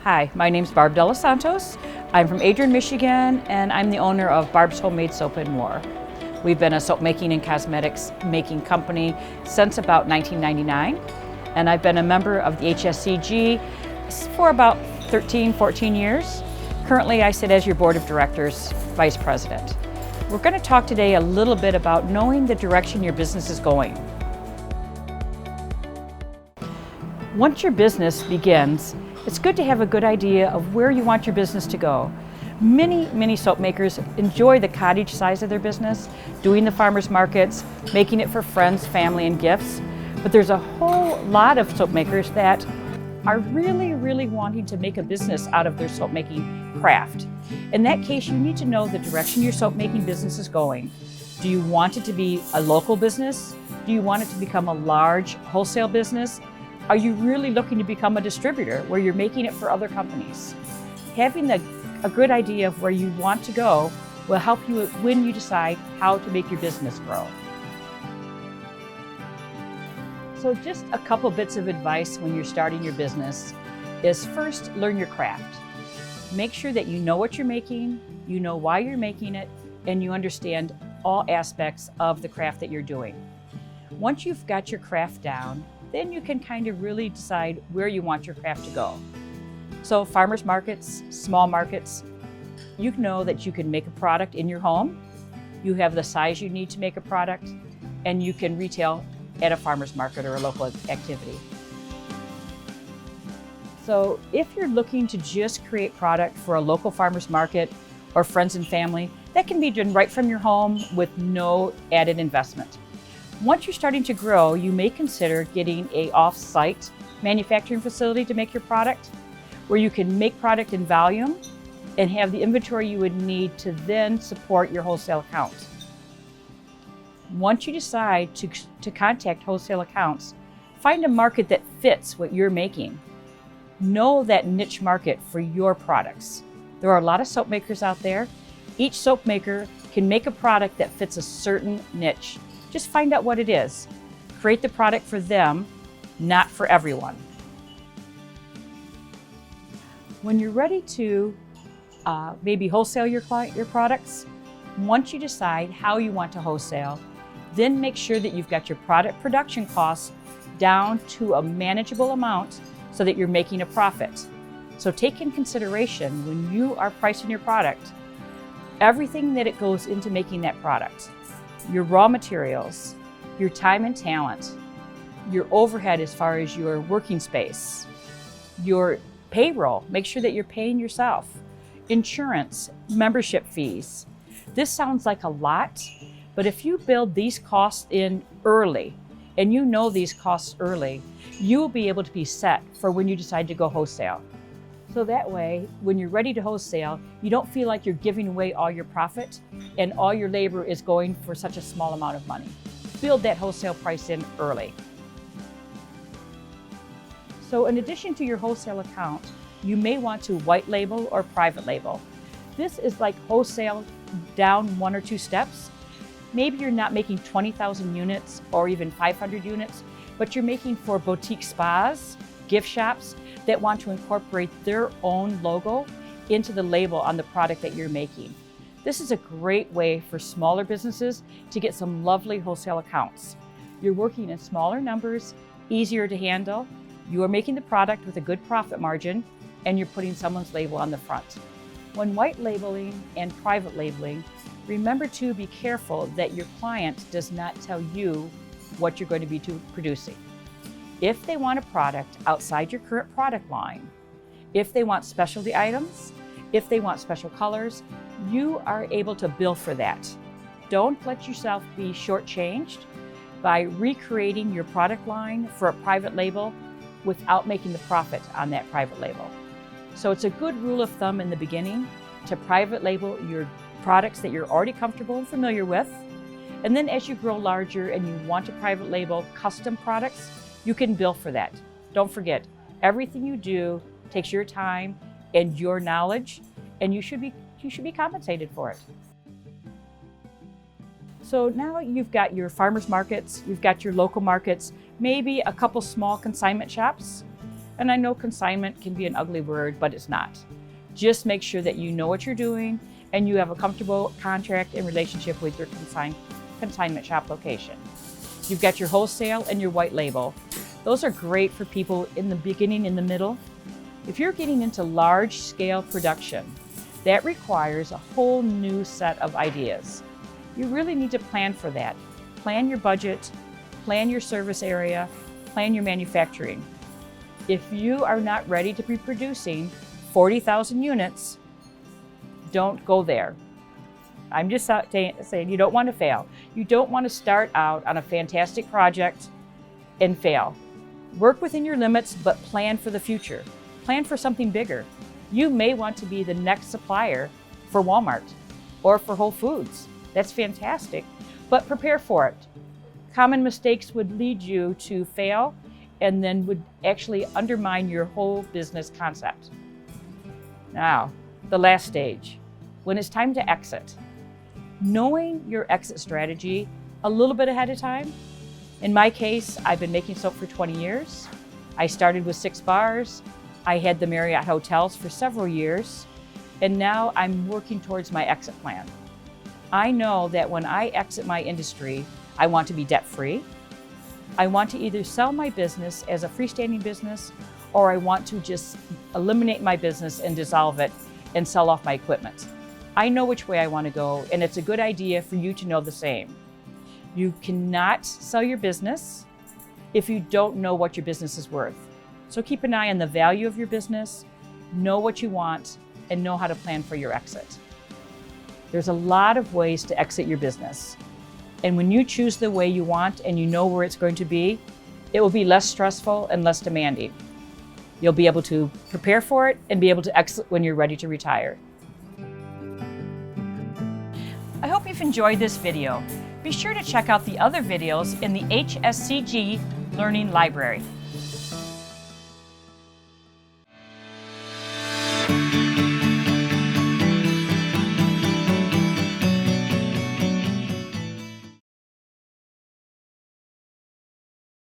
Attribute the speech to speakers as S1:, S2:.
S1: Hi, my name's Barb DeLosSantos. I'm from Adrian, Michigan, and I'm the owner of Barb's Homemade Soap and More. We've been a soap making and cosmetics making company since about 1999, and I've been a member of the HSCG for about 13, 14 years. Currently, I sit as your board of directors vice president. We're going to talk today a little bit about knowing the direction your business is going. Once your business begins, it's good to have a good idea of where you want your business to go. Many soap makers enjoy the cottage size of their business, doing the farmers markets, making it for friends, family, and gifts. But there's a whole lot of soap makers that are really wanting to make a business out of their soap making craft. In that case, you need to know the direction your soap making business is going. Do you want it to be a local business? Do you want it to become a large wholesale business? Are you really looking to become a distributor where you're making it for other companies? Having a good idea of where you want to go will help you when you decide how to make your business grow. So just a couple bits of advice when you're starting your business is first, learn your craft. Make sure that you know what you're making, you know why you're making it, and you understand all aspects of the craft that you're doing. Once you've got your craft down, then you can kind of really decide where you want your craft to go. So farmers markets, small markets, you know that you can make a product in your home, you have the size you need to make a product, and you can retail at a farmer's market or a local activity. So if you're looking to just create product for a local farmer's market or friends and family, that can be done right from your home with no added investment. Once you're starting to grow, you may consider getting an off-site manufacturing facility to make your product, where you can make product in volume and have the inventory you would need to then support your wholesale account. Once you decide to contact wholesale accounts, find a market that fits what you're making. Know that niche market for your products. There are a lot of soap makers out there. Each soap maker can make a product that fits a certain niche. Just find out what it is. Create the product for them, not for everyone. When you're ready to maybe wholesale your products, once you decide how you want to wholesale, then make sure that you've got your product production costs down to a manageable amount so that you're making a profit. So take in consideration when you are pricing your product, everything that it goes into making that product. Your raw materials, your time and talent, your overhead as far as your working space, your payroll, make sure that you're paying yourself, insurance, membership fees. This sounds like a lot, but if you build these costs in early, and you know these costs early, you will be able to be set for when you decide to go wholesale. So that way, when you're ready to wholesale, you don't feel like you're giving away all your profit and all your labor is going for such a small amount of money. Build that wholesale price in early. So in addition to your wholesale account, you may want to white label or private label. This is like wholesale down 1 or 2 steps. Maybe you're not making 20,000 units or even 500 units, but you're making for boutique spas, gift shops that want to incorporate their own logo into the label on the product that you're making. This is a great way for smaller businesses to get some lovely wholesale accounts. You're working in smaller numbers, easier to handle. You are making the product with a good profit margin, and you're putting someone's label on the front. When white labeling and private labeling, remember to be careful that your client does not tell you what you're going to be producing. If they want a product outside your current product line, if they want specialty items, if they want special colors, you are able to bill for that. Don't let yourself be shortchanged by recreating your product line for a private label without making the profit on that private label. So it's a good rule of thumb in the beginning to private label your products that you're already comfortable and familiar with. And then as you grow larger and you want to private label custom products, you can bill for that. Don't forget, everything you do takes your time and your knowledge, and you should be compensated for it. So now you've got your farmers markets, you've got your local markets, maybe a couple small consignment shops. And I know consignment can be an ugly word, but it's not. Just make sure that you know what you're doing and you have a comfortable contract and relationship with your consignment shop location. You've got your wholesale and your white label. Those are great for people in the beginning, in the middle. If you're getting into large scale production, that requires a whole new set of ideas. You really need to plan for that. Plan your budget, plan your service area, plan your manufacturing. If you are not ready to be producing 40,000 units, don't go there. I'm just saying you don't want to fail. You don't want to start out on a fantastic project and fail. Work within your limits, but plan for the future. Plan for something bigger. You may want to be the next supplier for Walmart or for Whole Foods. That's fantastic, but prepare for it. Common mistakes would lead you to fail and then would actually undermine your whole business concept. Now, the last stage, when it's time to exit. Knowing your exit strategy a little bit ahead of time. In my case, I've been making soap for 20 years. I started with 6 bars. I had the Marriott hotels for several years, and now I'm working towards my exit plan. I know that when I exit my industry, I want to be debt-free. I want to either sell my business as a freestanding business, or I want to just eliminate my business and dissolve it and sell off my equipment. I know which way I want to go, and it's a good idea for you to know the same. You cannot sell your business if you don't know what your business is worth. So keep an eye on the value of your business, know what you want, and know how to plan for your exit. There's a lot of ways to exit your business. And when you choose the way you want and you know where it's going to be, it will be less stressful and less demanding. You'll be able to prepare for it and be able to exit when you're ready to retire. I hope you've enjoyed this video. Be sure to check out the other videos in the HSCG Learning Library.